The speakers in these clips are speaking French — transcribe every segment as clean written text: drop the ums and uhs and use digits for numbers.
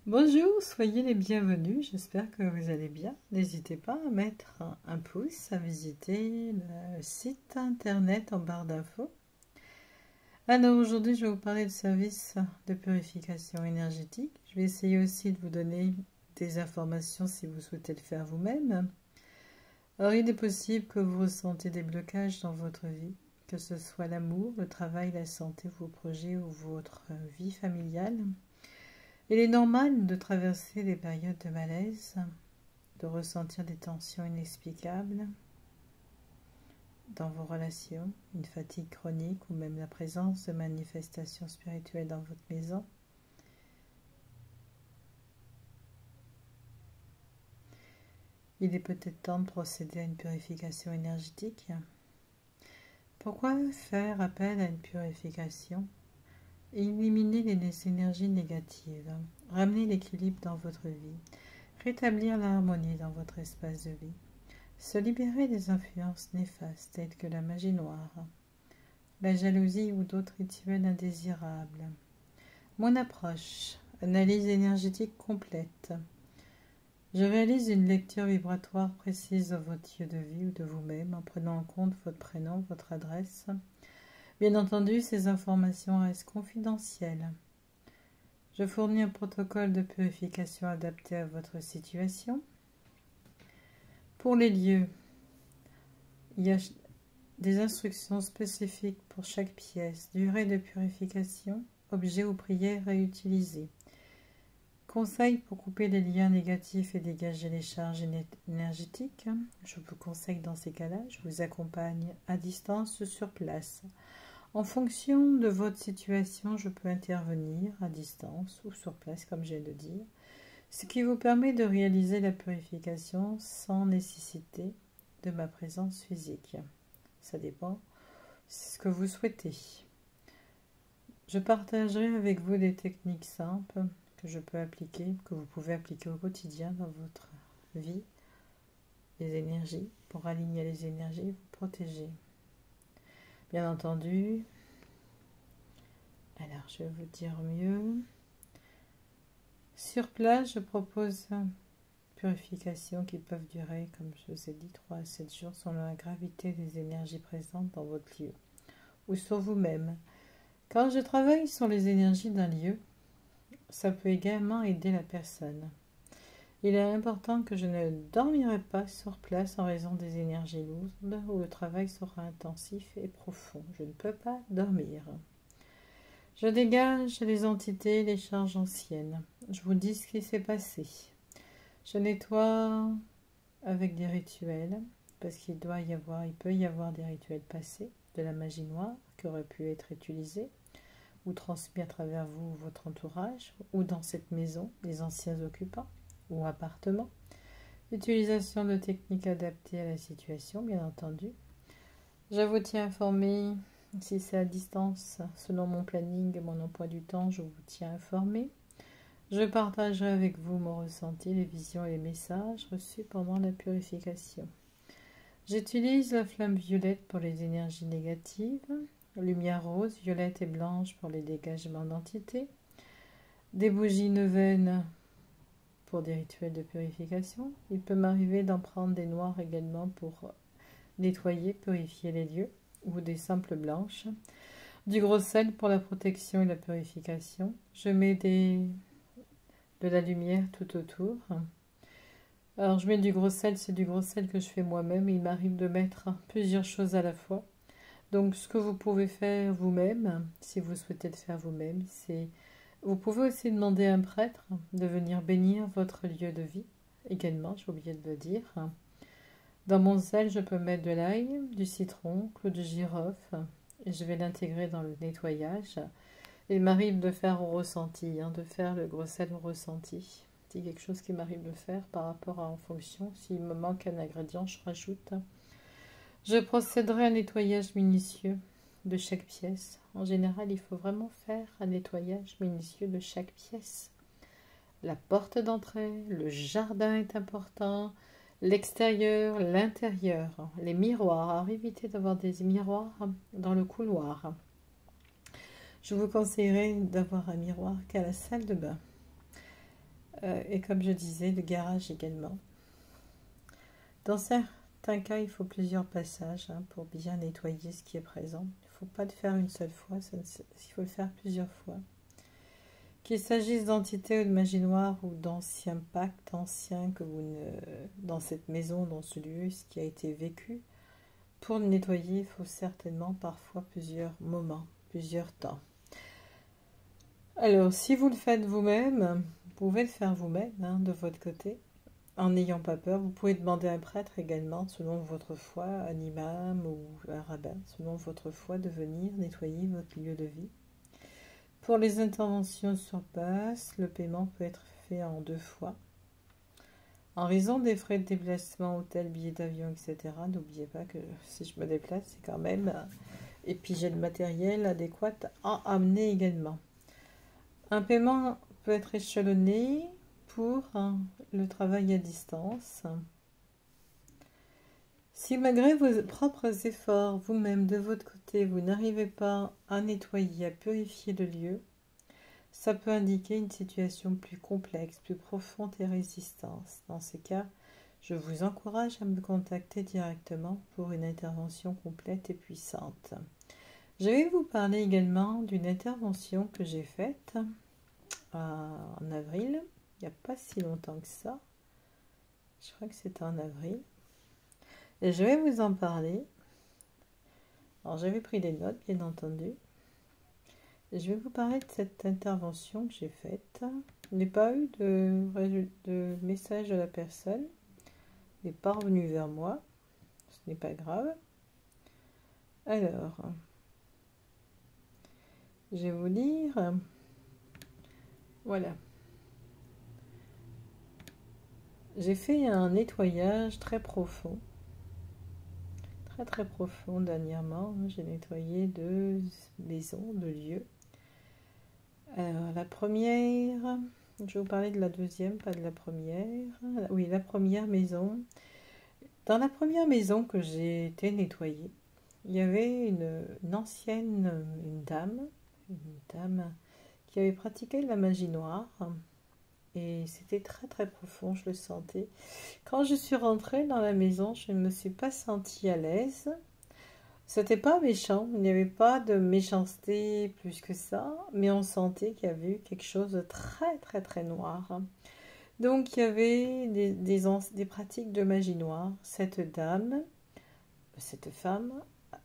Bonjour, soyez les bienvenus, j'espère que vous allez bien. N'hésitez pas à mettre un pouce, à visiter le site internet en barre d'infos. Alors aujourd'hui, je vais vous parler de service de purification énergétique. Je vais essayer aussi de vous donner des informations si vous souhaitez le faire vous-même. Alors il est possible que vous ressentez des blocages dans votre vie, que ce soit l'amour, le travail, la santé, vos projets ou votre vie familiale. Il est normal de traverser des périodes de malaise, de ressentir des tensions inexplicables dans vos relations, une fatigue chronique ou même la présence de manifestations spirituelles dans votre maison. Il est peut-être temps de procéder à une purification énergétique. Pourquoi faire appel à une purification? Éliminer les énergies négatives, ramener l'équilibre dans votre vie, rétablir l'harmonie dans votre espace de vie, se libérer des influences néfastes telles que la magie noire, la jalousie ou d'autres rituels indésirables. Mon approche, analyse énergétique complète. Je réalise une lecture vibratoire précise de votre lieu de vie ou de vous-même en prenant en compte votre prénom, votre adresse. Bien entendu, ces informations restent confidentielles. Je fournis un protocole de purification adapté à votre situation. Pour les lieux, il y a des instructions spécifiques pour chaque pièce, durée de purification, objet ou prière à utiliser. Conseils pour couper les liens négatifs et dégager les charges énergétiques. Je vous conseille dans ces cas-là, je vous accompagne à distance sur place. En fonction de votre situation, je peux intervenir à distance ou sur place, comme je viens de dire, ce qui vous permet de réaliser la purification sans nécessité de ma présence physique. Ça dépend de ce que vous souhaitez. Je partagerai avec vous des techniques simples que je peux appliquer, que vous pouvez appliquer au quotidien dans votre vie, les énergies, pour aligner les énergies et vous protéger. Bien entendu, alors je vais vous dire mieux. Sur place, je propose purifications qui peuvent durer, comme je vous ai dit, 3 à 7 jours selon la gravité des énergies présentes dans votre lieu ou sur vous-même. Quand je travaille sur les énergies d'un lieu, ça peut également aider la personne. Il est important que je ne dormirai pas sur place en raison des énergies lourdes où le travail sera intensif et profond. Je ne peux pas dormir. Je dégage les entités, les charges anciennes. Je vous dis ce qui s'est passé. Je nettoie avec des rituels, parce qu'il peut y avoir des rituels passés, de la magie noire qui aurait pu être utilisée ou transmis à travers vous ou votre entourage, ou dans cette maison, les anciens occupants ou appartements. Utilisation de techniques adaptées à la situation, bien entendu. Je vous tiens informé, si c'est à distance, selon mon planning et mon emploi du temps, je vous tiens informé. Je partagerai avec vous mon ressenti, les visions et les messages reçus pendant la purification. J'utilise la flamme violette pour les énergies négatives, lumière rose, violette et blanche pour les dégagements d'entités, des bougies neuvaines pour des rituels de purification. Il peut m'arriver d'en prendre des noires également pour nettoyer, purifier les lieux, ou des simples blanches. Du gros sel pour la protection et la purification. Je mets de la lumière tout autour. Alors je mets du gros sel, c'est du gros sel que je fais moi-même. Il m'arrive de mettre plusieurs choses à la fois. Donc ce que vous pouvez faire vous-même, si vous souhaitez le faire vous-même, c'est... Vous pouvez aussi demander à un prêtre de venir bénir votre lieu de vie. Également, j'ai oublié de le dire. Dans mon sel, je peux mettre de l'ail, du citron, clou de girofle. Et je vais l'intégrer dans le nettoyage. Il m'arrive de faire au ressenti, de faire le gros sel au ressenti. C'est quelque chose qui m'arrive de faire par rapport en fonction. S'il me manque un ingrédient, je rajoute. Je procéderai à un nettoyage minutieux de chaque pièce. En général, il faut vraiment faire un nettoyage minutieux de chaque pièce. La porte d'entrée, le jardin est important, l'extérieur, l'intérieur, les miroirs. Alors, évitez d'avoir des miroirs dans le couloir. Je vous conseillerais d'avoir un miroir qu'à la salle de bain. Et comme je disais, le garage également. Dans certains cas, il faut plusieurs passages pour bien nettoyer ce qui est présent. Il ne faut pas le faire une seule fois, il faut le faire plusieurs fois. Qu'il s'agisse d'entités ou de magie noire ou d'anciens pactes anciens que vous dans cette maison, dans ce lieu, ce qui a été vécu, pour le nettoyer, il faut certainement parfois plusieurs moments, plusieurs temps. Alors, si vous le faites vous-même, vous pouvez le faire vous-même de votre côté, en n'ayant pas peur. Vous pouvez demander à un prêtre également, selon votre foi, un imam ou un rabbin, selon votre foi, de venir nettoyer votre lieu de vie. Pour les interventions sur place, le paiement peut être fait en 2 fois. En raison des frais de déplacement, hôtel, billets d'avion, etc., n'oubliez pas que si je me déplace, c'est quand même... Et puis j'ai le matériel adéquat à amener également. Un paiement peut être échelonné pour le travail à distance. Si malgré vos propres efforts, vous-même de votre côté, vous n'arrivez pas à nettoyer, à purifier le lieu, ça peut indiquer une situation plus complexe, plus profonde et résistante. Dans ces cas, je vous encourage à me contacter directement pour une intervention complète et puissante. Je vais vous parler également d'une intervention que j'ai faite en avril, il n'y a pas si longtemps que ça. Je crois que c'était en avril. Et je vais vous en parler. Alors j'avais pris des notes, bien entendu. Et je vais vous parler de cette intervention que j'ai faite. Je n'ai pas eu de message de la personne. Il n'est pas revenu vers moi. Ce n'est pas grave. Alors, je vais vous lire. Voilà. J'ai fait un nettoyage très profond. Très profond dernièrement. J'ai nettoyé 2 maisons, 2 lieux. Alors, la première, je vais vous parler de la deuxième, pas de la première. Oui, la première maison. Dans la première maison que j'ai été nettoyée, il y avait une ancienne, une dame qui avait pratiqué de la magie noire. Et c'était très profond, je le sentais. Quand je suis rentrée dans la maison, je ne me suis pas sentie à l'aise. C'était pas méchant, il n'y avait pas de méchanceté plus que ça, mais on sentait qu'il y avait eu quelque chose de très noir. Donc il y avait des pratiques de magie noire. Cette femme,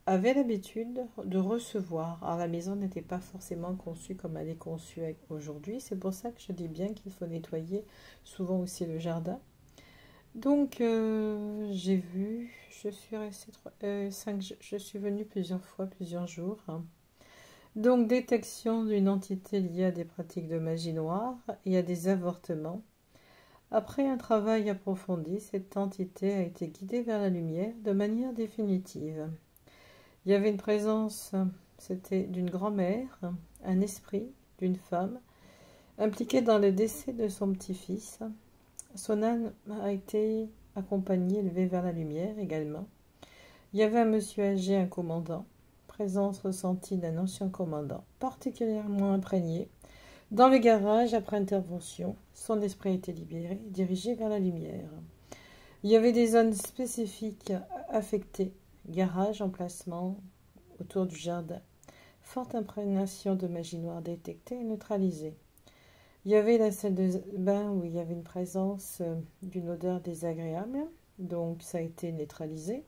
avait l'habitude de recevoir. Alors la maison n'était pas forcément conçue comme elle est conçue aujourd'hui, c'est pour ça que je dis bien qu'il faut nettoyer souvent aussi le jardin. Donc, j'ai vu, je suis restée je suis venue plusieurs fois, plusieurs jours. Donc, détection d'une entité liée à des pratiques de magie noire et à des avortements. Après un travail approfondi, cette entité a été guidée vers la lumière de manière définitive. Il y avait une présence, c'était d'une grand-mère, un esprit d'une femme, impliquée dans le décès de son petit-fils. Son âme a été accompagnée, élevée vers la lumière également. Il y avait un monsieur âgé, un commandant, présence ressentie d'un ancien commandant, particulièrement imprégné. Dans le garage, après intervention, son esprit a été libéré, dirigé vers la lumière. Il y avait des zones spécifiques affectées, garage, emplacement, autour du jardin. Forte imprégnation de magie noire détectée et neutralisée. Il y avait la salle de bain où il y avait une présence d'une odeur désagréable, donc ça a été neutralisé.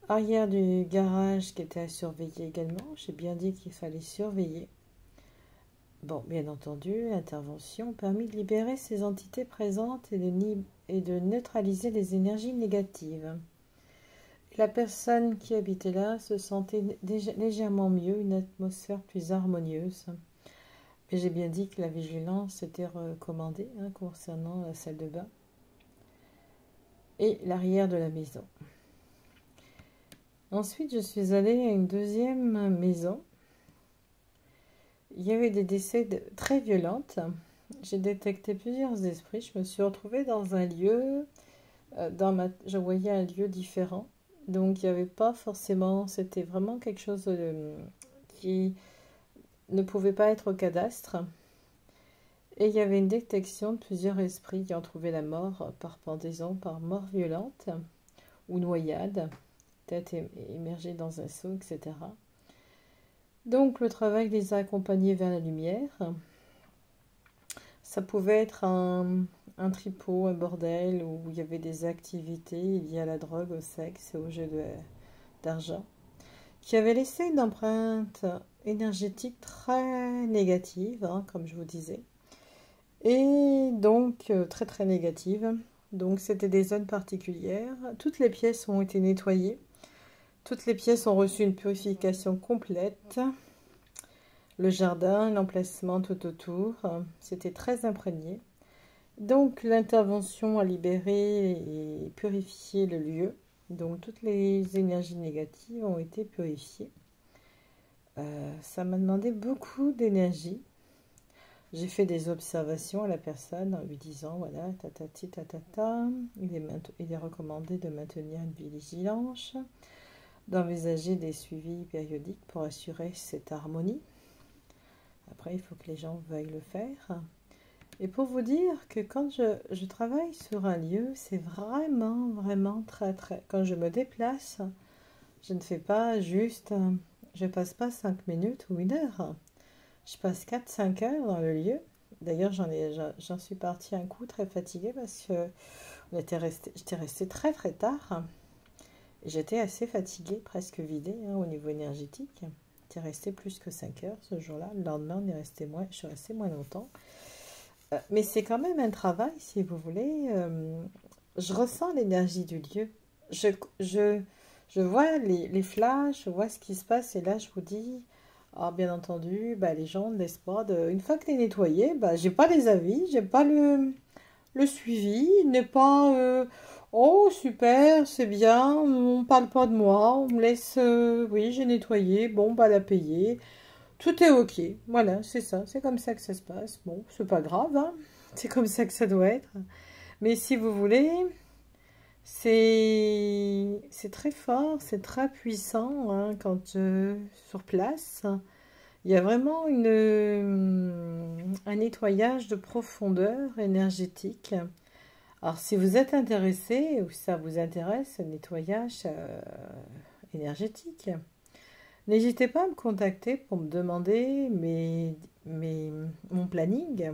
Arrière du garage qui était à surveiller également, j'ai bien dit qu'il fallait surveiller. Bon, bien entendu, l'intervention permis de libérer ces entités présentes et de neutraliser les énergies négatives. La personne qui habitait là se sentait légèrement mieux, une atmosphère plus harmonieuse. Et j'ai bien dit que la vigilance était recommandée concernant la salle de bain et l'arrière de la maison. Ensuite, je suis allée à une deuxième maison. Il y avait des décès très violents. J'ai détecté plusieurs esprits. Je me suis retrouvée dans un lieu, je voyais un lieu différent. Donc, il n'y avait pas forcément, c'était vraiment quelque chose qui ne pouvait pas être au cadastre. Et il y avait une détection de plusieurs esprits qui ont trouvé la mort par pendaison, par mort violente ou noyade, tête émergée dans un seau, etc. Donc le travail les a accompagnés vers la lumière. Ça pouvait être un tripot, un bordel où il y avait des activités liées à la drogue, au sexe et au jeu d'argent, qui avait laissé une empreinte énergétique très négative, hein, comme je vous disais, et donc très très négative. Donc c'était des zones particulières. Toutes les pièces ont été nettoyées. Toutes les pièces ont reçu une purification complète. Le jardin, l'emplacement tout autour, c'était très imprégné. Donc l'intervention a libéré et purifié le lieu. Donc toutes les énergies négatives ont été purifiées. Ça m'a demandé beaucoup d'énergie. J'ai fait des observations à la personne en lui disant, voilà, tatati tatata, il est recommandé de maintenir une vigilance, d'envisager des suivis périodiques pour assurer cette harmonie. Après, il faut que les gens veuillent le faire. Et pour vous dire que quand je travaille sur un lieu, c'est vraiment, vraiment très, très... Quand je me déplace, je ne fais pas juste... Je passe pas 5 minutes ou 1 heure. Je passe 4-5 heures dans le lieu. D'ailleurs, j'en suis partie un coup très fatiguée parce que j'étais restée très, très tard. J'étais assez fatiguée, presque vidée hein, au niveau énergétique. J'étais restée plus que 5 heures ce jour-là. Le lendemain, je suis restée moins longtemps. Mais c'est quand même un travail, si vous voulez. Je ressens l'énergie du lieu. Je vois les flashs, je vois ce qui se passe. Et là, je vous dis, bien entendu, les gens ne laissent pas de... Une fois que tu es nettoyé, j'ai pas les avis, j'ai pas le suivi. Il n'est pas... oh, super, c'est bien, on parle pas de moi, on me laisse... oui, j'ai nettoyé, bon, la payer. Tout est ok, voilà, c'est ça, c'est comme ça que ça se passe. Bon, c'est pas grave, hein, c'est comme ça que ça doit être. Mais si vous voulez, c'est très fort, c'est très puissant hein, quand sur place, il y a vraiment un nettoyage de profondeur énergétique. Alors, si vous êtes intéressé ou si ça vous intéresse, le nettoyage énergétique, n'hésitez pas à me contacter pour me demander mon planning.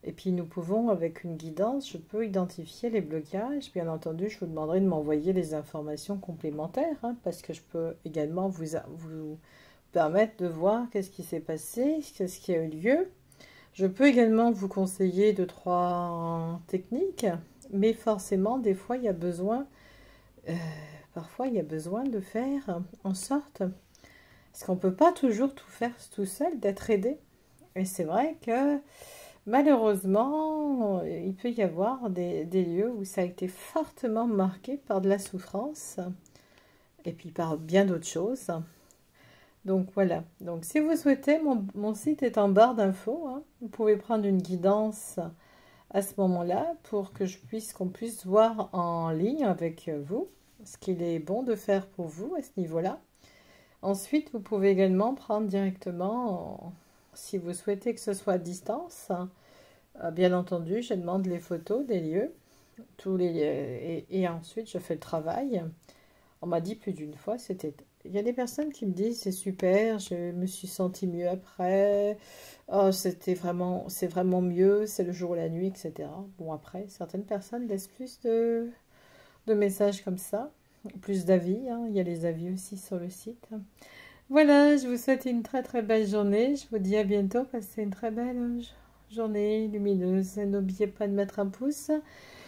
Et puis nous pouvons, avec une guidance, je peux identifier les blocages. Bien entendu, je vous demanderai de m'envoyer des informations complémentaires, hein, parce que je peux également vous permettre de voir qu'est-ce qui s'est passé, qu'est-ce qui a eu lieu. Je peux également vous conseiller 2-3 techniques, mais forcément, des fois, il y a besoin... parfois, il y a besoin de faire en sorte, parce qu'on ne peut pas toujours tout faire tout seul, d'être aidé. Et c'est vrai que malheureusement, il peut y avoir des lieux où ça a été fortement marqué par de la souffrance, et puis par bien d'autres choses. Donc voilà, donc si vous souhaitez, mon site est en barre d'infos, hein. Vous pouvez prendre une guidance à ce moment-là pour que qu'on puisse voir en ligne avec vous ce qu'il est bon de faire pour vous à ce niveau-là. Ensuite, vous pouvez également prendre directement, si vous souhaitez que ce soit à distance, bien entendu, je demande les photos des lieux, et ensuite je fais le travail. On m'a dit plus d'une fois, il y a des personnes qui me disent c'est super, je me suis sentie mieux après, oh, c'est vraiment mieux, c'est le jour ou la nuit, etc. Bon, après, certaines personnes laissent plus de messages comme ça, plus d'avis, hein. Il y a les avis aussi sur le site. Voilà, je vous souhaite une très très belle journée, je vous dis à bientôt, passez une très belle journée lumineuse, et n'oubliez pas de mettre un pouce.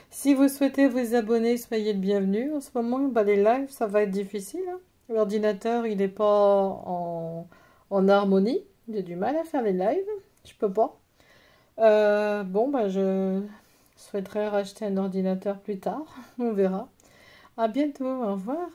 Si vous souhaitez vous abonner, soyez le bienvenu. En ce moment, les lives, ça va être difficile, hein. L'ordinateur, il n'est pas en harmonie. J'ai du mal à faire les lives. Je peux pas. Je souhaiterais racheter un ordinateur plus tard. On verra. À bientôt. Au revoir.